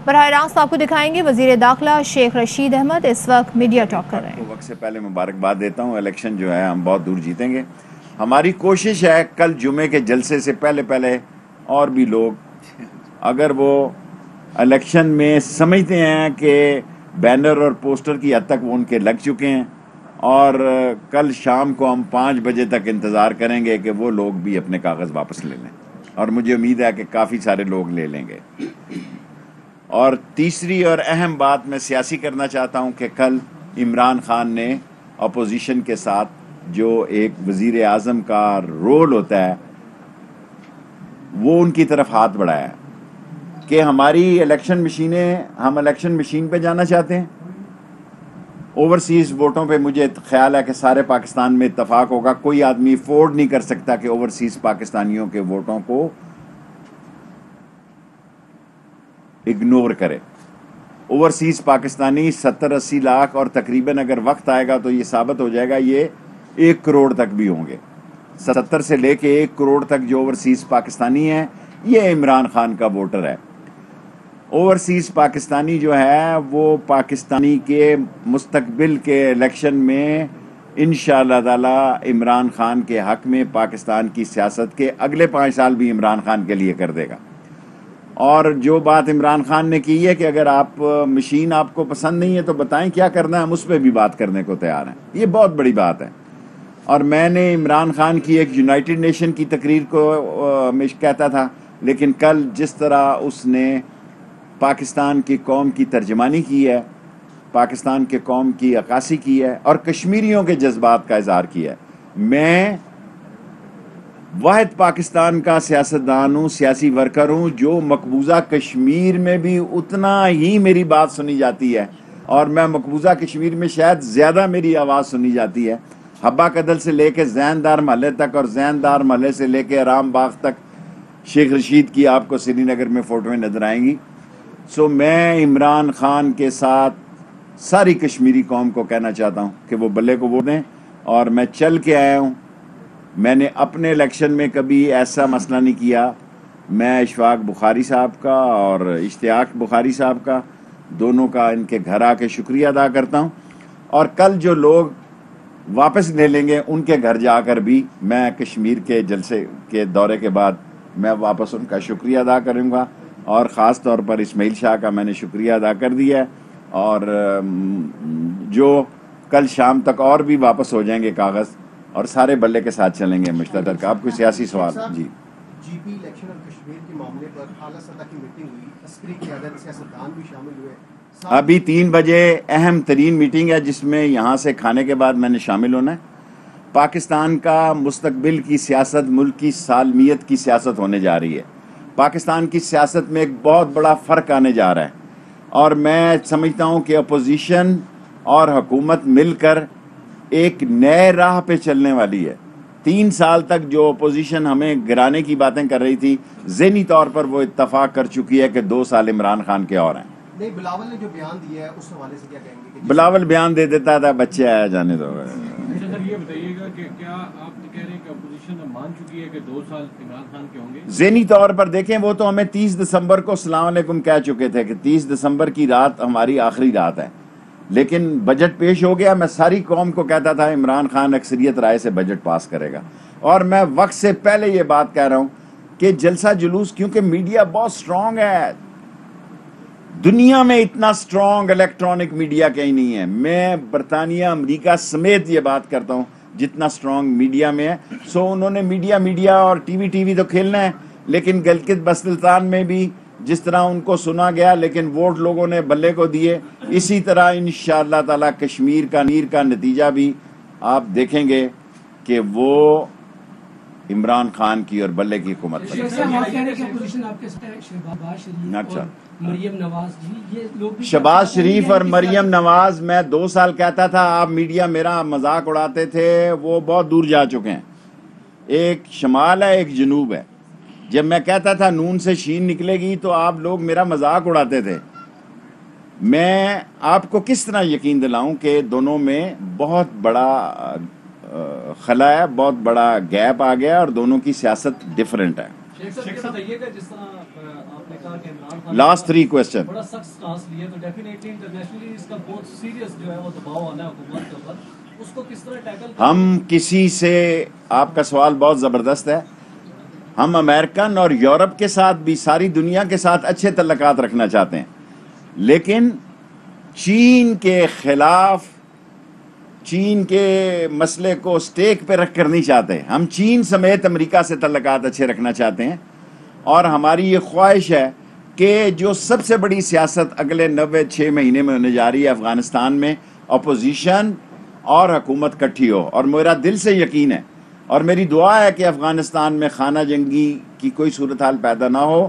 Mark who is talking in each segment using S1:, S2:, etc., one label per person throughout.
S1: براہ راست آپ کو دکھائیں گے وزیر داخلہ شیخ رشید احمد اس وقت میڈیا ٹاک کر رہے ہیں۔
S2: وقت سے پہلے مبارکباد دیتا ہوں، الیکشن جو ہے ہم بہت دور جیتیں گے۔ ہماری کوشش ہے کل جمعے کے جلسے سے پہلے اور بھی لوگ اگر وہ الیکشن میں سمجھتے ہیں کہ بینر اور پوسٹر کی حد تک وہ ان کے لگ چکے ہیں، اور کل شام کو ہم 5 بجے تک انتظار کریں گے کہ وہ لوگ بھی اپنے کاغذ واپس لے لیں، اور مجھے امید ہے کہ کافی سارے لوگ لے لیں گے۔ اور تیسری اور اہم بات میں سیاسی کرنا چاہتا ہوں کہ کل عمران خان نے اپوزیشن کے ساتھ جو ایک وزیر اعظم کا رول ہوتا ہے وہ ان کی طرف ہاتھ بڑھایا ہے کہ ہماری الیکشن مشینیں، ہم الیکشن مشین پہ جانا چاہتے ہیں۔ اوورسیز ووٹوں پہ مجھے خیال ہے کہ سارے پاکستان میں اتفاق ہوگا، کوئی آدمی افورڈ نہیں کر سکتا کہ اوورسیز پاکستانیوں کے ووٹوں کو اگنور کرے۔ اوورسیز پاکستانی 70-80 لاکھ، اور تقریباً اگر وقت آئے گا تو یہ ثابت ہو جائے گا یہ 1 کروڑ تک بھی ہوں گے۔ 70 سے لے کے 1 کروڑ تک جو اوورسیز پاکستانی ہیں یہ عمران خان کا ووٹر ہے۔ اوورسیز پاکستانی جو ہے وہ پاکستانی کے مستقبل کے الیکشن میں انشاءاللہ تعالی عمران خان کے حق میں پاکستان کی سیاست کے اگلے 5 سال بھی عمران خان کے لیے کر دے گا۔ اور جو بات عمران خان نے کی ہے کہ اگر آپ مشین آپ کو پسند نہیں ہے تو بتائیں کیا کرنا ہے، ہم اس پہ بھی بات کرنے کو تیار ہیں، یہ بہت بڑی بات ہے۔ اور میں نے عمران خان کی ایک یونائٹڈ نیشن کی تقریر کو میں کہتا تھا، لیکن کل جس طرح اس نے پاکستان کی قوم کی ترجمانی کی ہے، پاکستان کے قوم کی عکاسی کی ہے اور کشمیریوں کے جذبات کا اظہار کیا ہے، میں واحد پاکستان کا سیاستدان ہوں، سیاسی ورکر ہوں جو مقبوضہ کشمیر میں بھی اتنا ہی میری بات سنی جاتی ہے، اور میں مقبوضہ کشمیر میں شاید زیادہ میری آواز سنی جاتی ہے۔ حبہ کدل سے لے کے زیندار محلے تک، اور زیندار محلے سے لے کے آرام باغ تک شیخ رشید کی آپ کو سری نگر میں فوٹویں نظر آئیں گی۔ سو میں عمران خان کے ساتھ ساری کشمیری قوم کو کہنا چاہتا ہوں کہ وہ بلے کو ووٹ دیں، اور میں چل کے آیا ہوں۔ میں نے اپنے الیکشن میں کبھی ایسا مسئلہ نہیں کیا۔ میں اشفاق بخاری صاحب کا اور اشتیاق بخاری صاحب کا دونوں کا ان کے گھر آ کے شکریہ ادا کرتا ہوں، اور کل جو لوگ واپس لے لیں گے ان کے گھر جا کر بھی میں کشمیر کے جلسے کے دورے کے بعد میں واپس ان کا شکریہ ادا کروں گا، اور خاص طور پر اسماعیل شاہ کا میں نے شکریہ ادا کر دیا ہے، اور جو کل شام تک اور بھی واپس ہو جائیں گے کاغذ، اور سارے بلے کے ساتھ چلیں گے مشترک۔ آپ کو سیاسی سوال؟ جی
S3: پی الیکشن اور کشمیر کے معاملے پر اعلیٰ سطح کی میٹنگ ہوئی، عسکری قیادت، سیاستدان بھی شامل ہوئے۔
S2: ابھی 3 بجے اہم ترین میٹنگ ہے جس میں یہاں سے کھانے کے بعد میں نے شامل ہونا ہے۔ پاکستان کا مستقبل کی سیاست ملک کی سالمیت کی سیاست ہونے جا رہی ہے۔ پاکستان کی سیاست میں ایک بہت بڑا فرق آنے جا رہا ہے، اور میں سمجھتا ہوں کہ اپوزیشن اور حکومت مل کر ایک نئے راہ پہ چلنے والی ہے۔ 3 سال تک جو اپوزیشن ہمیں گرانے کی باتیں کر رہی تھی، ذہنی طور پر وہ اتفاق کر چکی ہے کہ 2 سال عمران خان کے اور ہیں۔
S3: نہیں، بلاول نے جو بیان دیا ہے اس حوالے سے کیا کہیں گے؟
S2: بلاول بیان دے دیتا تھا، بچے آیا جانے دو۔
S4: سر یہ بتائیے گا کہ کیا آپ کہہ رہے ہیں کہ اپوزیشن مان چکی ہے کہ 2 سال عمران خان کے ہوں گے؟
S2: ذہنی طور پر دیکھیں، وہ تو ہمیں 30 دسمبر کو السلام علیکم کہہ چکے تھے کہ 30 دسمبر کی رات ہماری آخری رات ہے، لیکن بجٹ پیش ہو گیا۔ میں ساری قوم کو کہتا تھا عمران خان اکثریت رائے سے بجٹ پاس کرے گا، اور میں وقت سے پہلے یہ بات کہہ رہا ہوں کہ جلسہ جلوس، کیونکہ میڈیا بہت سٹرونگ ہے، دنیا میں اتنا سٹرونگ الیکٹرانک میڈیا کہیں نہیں ہے۔ میں برطانیہ، امریکہ سمیت یہ بات کرتا ہوں جتنا سٹرونگ میڈیا میں ہے۔ سو انہوں نے میڈیا اور ٹی وی تو کھیلنا ہے، لیکن گلگت بلتستان میں بھی جس طرح ان کو سنا گیا لیکن ووٹ لوگوں نے بلے کو دیے، اسی طرح انشاءاللہ تعالی کشمیر کا نتیجہ بھی آپ دیکھیں گے کہ وہ عمران خان کی اور بلے کی حکومت بنے۔ شہباز شریف اور مریم نواز، میں 2 سال کہتا تھا، آپ میڈیا میرا مذاق اڑاتے تھے، وہ بہت دور جا چکے ہیں۔ ایک شمال ہے، ایک جنوب ہے۔ جب میں کہتا تھا نون سے شین نکلے گی تو آپ لوگ میرا مذاق اڑاتے تھے۔ میں آپ کو کس طرح یقین دلاؤں کہ دونوں میں بہت بڑا خلا ہے، بہت بڑا گیپ آ گیا، اور دونوں کی سیاست ڈیفرنٹ ہے۔
S4: شیخ صاحب بتائیے گا، جس طرح آپ نے
S5: کہا کہ عمران خان
S2: لاسٹ 3 کوسچن.
S5: بڑا سخت سٹانس لیا تو ڈیفینیٹلی انٹرنیشنلی اس کا بہت سیریس جو ہے وہ دباؤ آنا ہے حکومت کے اوپر. اس کو کس طرح ٹیکل
S2: ہم کسی سے, آپ کا سوال بہت زبردست ہے, ہم امریکن اور یورپ کے ساتھ بھی, ساری دنیا کے ساتھ اچھے تعلقات رکھنا چاہتے ہیں, لیکن چین کے خلاف, چین کے مسئلے کو سٹیک پہ رکھ کر نہیں چاہتے. ہم چین سمیت امریکہ سے تعلقات اچھے رکھنا چاہتے ہیں, اور ہماری یہ خواہش ہے کہ جو سب سے بڑی سیاست اگلے 96 مہینے میں ہونے جا رہی ہے افغانستان میں, اپوزیشن اور حکومت کٹھی ہو. اور میرا دل سے یقین ہے اور میری دعا ہے کہ افغانستان میں خانہ جنگی کی کوئی صورتحال پیدا نہ ہو.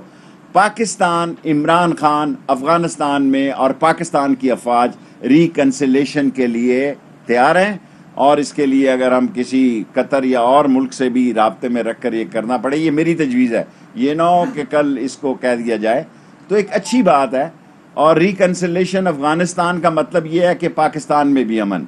S2: پاکستان, عمران خان افغانستان میں اور پاکستان کی افواج ریکنسلیشن کے لیے تیار ہیں, اور اس کے لیے اگر ہم کسی قطر یا اور ملک سے بھی رابطے میں رکھ کر یہ کرنا پڑے, یہ میری تجویز ہے, یہ نہ ہو کہ کل اس کو کہہ دیا جائے, تو ایک اچھی بات ہے. اور ریکنسلیشن افغانستان کا مطلب یہ ہے کہ پاکستان میں بھی امن.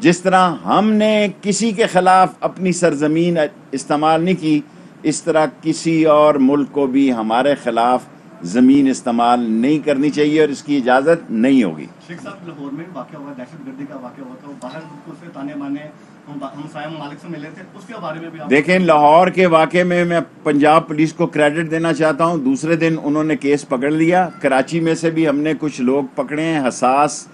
S2: جس طرح ہم نے کسی کے خلاف اپنی سرزمین استعمال نہیں کی, اس طرح کسی اور ملک کو بھی ہمارے خلاف زمین استعمال نہیں کرنی چاہیے, اور اس کی اجازت نہیں ہوگی.
S6: شیخ صاحب, لاہور میں واقعہ ہوا, دہشت گردی کا واقعہ ہوا تھا, باہر سے تانے بانے ہمسایہ ممالک سے ملے تھے, اس کے بارے میں بھی
S2: دیکھیں, لاہور کے واقعے میں پنجاب پولیس کو کریڈٹ دینا چاہتا ہوں. دوسرے دن انہوں نے کیس پکڑ لیا. کراچی میں سے بھی ہم نے کچھ لوگ پکڑے ہیں. حساس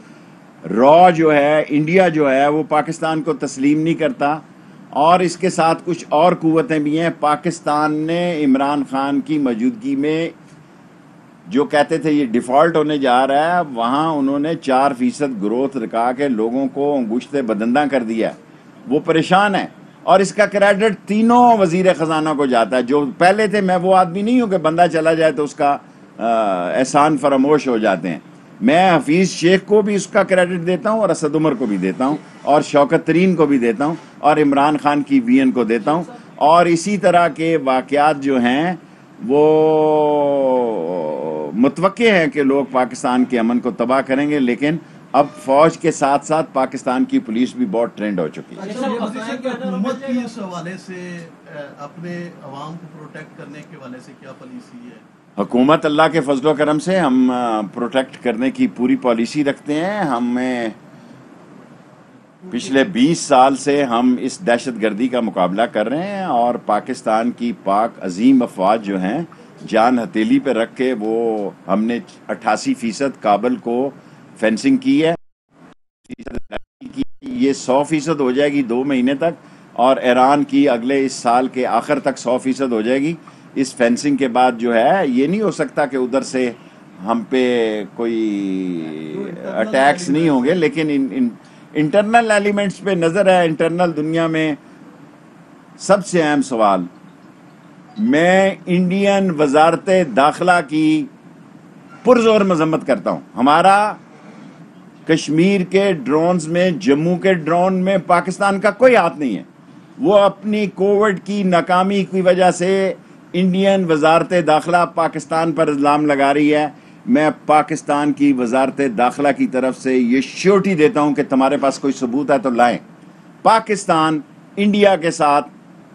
S2: را جو ہے, انڈیا جو ہے وہ پاکستان کو تسلیم نہیں کرتا, اور اس کے ساتھ کچھ اور قوتیں بھی ہیں. پاکستان نے عمران خان کی موجودگی میں جو کہتے تھے یہ ڈیفالٹ ہونے جا رہا ہے, وہاں انہوں نے 4% گروتھ رکھا کے لوگوں کو انگشت بدندہ کر دیا. وہ پریشان ہے, اور اس کا کریڈٹ تینوں وزیر خزانہ کو جاتا ہے جو پہلے تھے. میں وہ آدمی نہیں ہوں کہ بندہ چلا جائے تو اس کا احسان فراموش ہو جاتے ہیں. میں حفیظ شیخ کو بھی اس کا کریڈٹ دیتا ہوں, اور اسد عمر کو بھی دیتا ہوں, اور شوکت ترین کو بھی دیتا ہوں, اور عمران خان کی وی این کو دیتا ہوں. اور اسی طرح کے واقعات جو ہیں وہ متوقع ہیں کہ لوگ پاکستان کے امن کو تباہ کریں گے, لیکن اب فوج کے ساتھ ساتھ پاکستان کی پولیس بھی بہت ٹرینڈ ہو چکی ہے.
S7: اچھا, یہ بتائیں کہ حکومت کی اس حوالے سے اپنے عوام کو پروٹیکٹ کرنے کے حوالے سے کیا پالیسی ہے؟
S2: حکومت اللہ کے فضل و کرم سے ہم پروٹیکٹ کرنے کی پوری پالیسی رکھتے ہیں. ہمیں پچھلے 20 سال سے ہم اس دہشت گردی کا مقابلہ کر رہے ہیں, اور پاکستان کی پاک عظیم افواج جو ہیں جان ہتھیلی پہ رکھ کے وہ ہم نے 88% کابل کو فینسنگ کی ہے. یہ 100% ہو جائے گی 2 مہینے تک, اور ایران کی اگلے اس سال کے آخر تک 100% ہو جائے گی. اس فینسنگ کے بعد جو ہے یہ نہیں ہو سکتا کہ ادھر سے ہم پہ کوئی اٹیکس نہیں ہوں گے, لیکن انٹرنل ایلیمنٹس پہ نظر ہے. انٹرنل دنیا میں سب سے اہم سوال, میں انڈین وزارت داخلہ کی پرزور مذمت کرتا ہوں. ہمارا کشمیر کے ڈرونز میں, جموں کے ڈرون میں پاکستان کا کوئی ہاتھ نہیں ہے. وہ اپنی کووڈ کی ناکامی کی وجہ سے انڈین وزارت داخلہ پاکستان پر الزام لگا رہی ہے. میں پاکستان کی وزارت داخلہ کی طرف سے یہ شیورٹی دیتا ہوں کہ تمہارے پاس کوئی ثبوت ہے تو لائیں. پاکستان انڈیا کے ساتھ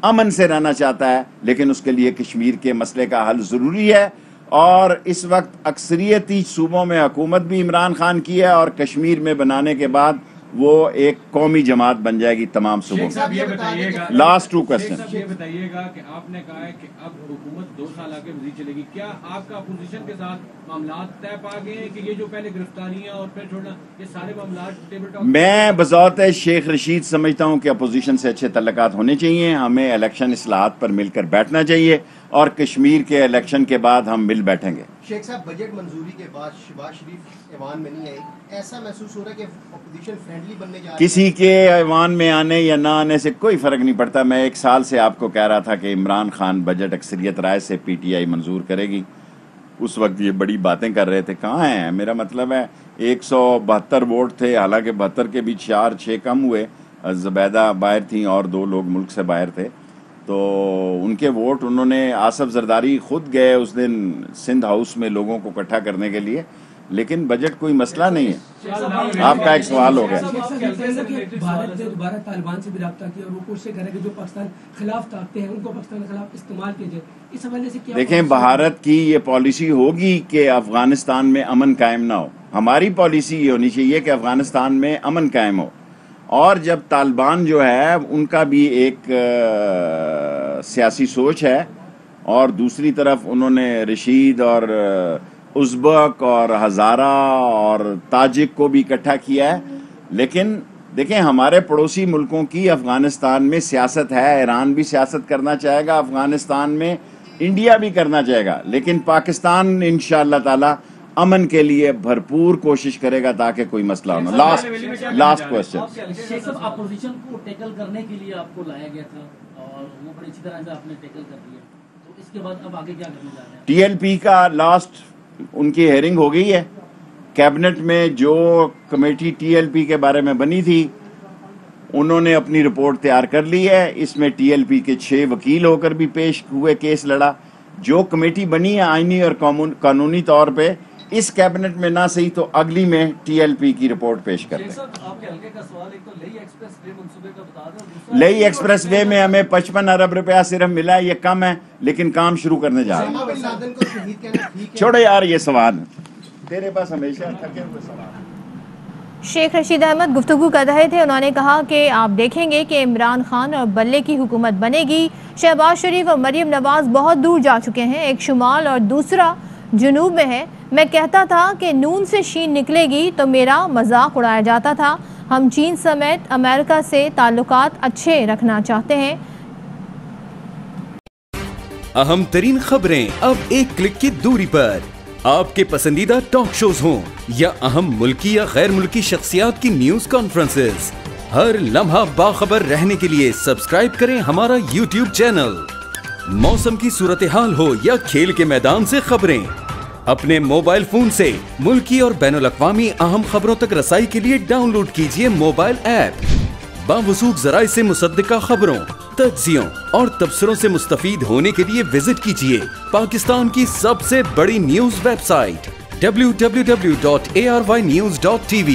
S2: امن سے رہنا چاہتا ہے, لیکن اس کے لیے کشمیر کے مسئلے کا حل ضروری ہے. اور اس وقت اکثریتی صوبوں میں حکومت بھی عمران خان کی ہے, اور کشمیر میں بنانے کے بعد وہ ایک قومی جماعت بن جائے گی تمام صوبوں میں.
S4: یہ بتائیے گا,
S2: لاسٹ 2 کوسچن.
S4: یہ بتائیے گا کہ آپ نے کہا ہے کہ اب حکومت 2 سال آگے مزید چلے گی, کیا آپ کا اپوزیشن کے ساتھ معاملات طے پا گئے ہیں کہ یہ جو پہلے گرفتاریاں اور پھر چھوڑنا, یہ سارے معاملات ٹیبل ٹاک؟
S2: میں بذات شیخ رشید سمجھتا ہوں کہ اپوزیشن سے اچھے تعلقات ہونے چاہیے. ہمیں الیکشن اصلاحات پر مل کر بیٹھنا چاہیے, اور کشمیر کے الیکشن کے بعد ہم مل بیٹھیں گے.
S3: شیخ صاحب, بجٹ منظوری کے بعد شہباز شریف ایوان میں نہیں آئی, ایسا محسوس ہو رہا ہے کہ اپوزیشن فرینڈلی بننے جا رہی ہے؟
S2: کسی کے ایوان میں آنے یا نہ آنے سے کوئی فرق نہیں پڑتا. میں 1 سال سے آپ کو کہہ رہا تھا کہ عمران خان بجٹ اکثریت رائے سے پی ٹی آئی منظور کرے گی. اس وقت یہ بڑی باتیں کر رہے تھے, کہاں ہیں؟ میرا مطلب ہے 172 ووٹ تھے, حالانکہ 72 کے بھی 4-6 کم ہوئے. زبیدہ باہر تھیں اور 2 لوگ ملک سے باہر تھے, تو ان کے ووٹ انہوں نے, آصف زرداری خود گئے اس دن سندھ ہاؤس میں لوگوں کو اکٹھا کرنے کے لیے, لیکن بجٹ کوئی مسئلہ نہیں ہے. آپ کا ایک سوال ہو گیا.
S8: بھارت نے دوبارہ طالبان سے بھی رابطہ کیا اور وہ کوشش کرے کہ جو پاکستان خلاف طاقتیں ہیں ان کو پاکستان کے خلاف استعمال کیا جائے. اس حوالے سے کیا
S2: دیکھیں بھارت کی یہ پالیسی ہوگی کہ افغانستان میں امن قائم نہ ہو. ہماری پالیسی یہ ہونی چاہیے کہ افغانستان میں امن قائم ہو. اور جب طالبان جو ہے ان کا بھی ایک سیاسی سوچ ہے اور دوسری طرف انہوں نے رشید اور ازبک اور ہزارہ اور تاجک کو بھی اکٹھا کیا ہے. لیکن دیکھیں ہمارے پڑوسی ملکوں کی افغانستان میں سیاست ہے. ایران بھی سیاست کرنا چاہے گا افغانستان میں, انڈیا بھی کرنا چاہے گا, لیکن پاکستان انشاءاللہ تعالی امن کے لیے بھرپور کوشش کرے گا تاکہ کوئی مسئلہ نہ. Last question.
S9: شیخ صاحب اپوزیشن کو ٹیکل کرنے کے لیے آپ کو لایا گیا تھا اور وہ بڑی اچھی طرح سے آپ نے ٹیکل کر دیا, تو اس کے بعد اب آگے کیا کرنے جا رہے ہیں؟
S2: ٹی ایل پی کا لاسٹ ان کی ہیئرنگ ہو گئی ہے کیبنٹ میں. جو کمیٹی ٹی ایل پی کے بارے میں بنی تھی انہوں نے اپنی رپورٹ تیار کر لی ہے. اس میں ٹی ایل پی کے 6 وکیل ہو کر بھی پیش ہوئے, کیس لڑا. جو کمیٹی بنی ہے آئینی اور قانونی طور پہ اس کیبنٹ میں نہ صحیح تو اگلی میں ٹی ایل پی کی رپورٹ پیش کرتے ہیں. لئی ایکسپریس وے میں ہمیں 55 ارب روپیہ صرف ملا ہے, یہ کم ہے لیکن کام شروع کرنے جا رہے ہیں. چھوڑے یار یہ سوال تیرے پاس ہمیشہ تھکے ہوئے سوال.
S1: شیخ رشید احمد گفتگو کر رہے تھے. انہوں نے کہا کہ آپ دیکھیں گے کہ عمران خان اور بلے کی حکومت بنے گی. شہباز شریف اور مریم نواز بہت دور جا چکے ہیں, ایک شمال اور دوسرا جنوب میں ہے. میں کہتا تھا کہ نون سے شین نکلے گی تو میرا مذاق اڑایا جاتا تھا. ہم چین سمیت امریکہ سے تعلقات اچھے رکھنا چاہتے ہیں.
S10: اہم ترین خبریں اب ایک کلک کی دوری پر. آپ کے پسندیدہ ٹاک شوز ہوں یا اہم ملکی یا غیر ملکی شخصیات کی نیوز کانفرنسز, ہر لمحہ باخبر رہنے کے لیے سبسکرائب کریں ہمارا یوٹیوب چینل. موسم کی صورتحال ہو یا کھیل کے میدان سے خبریں, اپنے موبائل فون سے ملکی اور بین الاقوامی اہم خبروں تک رسائی کے لیے ڈاؤن لوڈ کیجیے موبائل ایپ. باوثوق ذرائع سے مصدقہ خبروں, تجزیوں اور تبصروں سے مستفید ہونے کے لیے وزٹ کیجیے پاکستان کی سب سے بڑی نیوز ویب سائٹ www.arYnews.tv.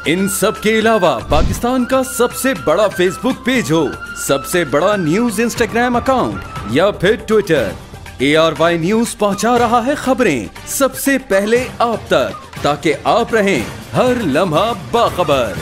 S10: ان سب کے علاوہ پاکستان کا سب سے بڑا فیس بک پیج ہو, سب سے بڑا نیوز انسٹاگرام اکاؤنٹ یا پھر ٹویٹر, ARY نیوز پہنچا رہا ہے خبریں سب سے پہلے آپ تک تاکہ آپ رہیں ہر لمحہ باخبر.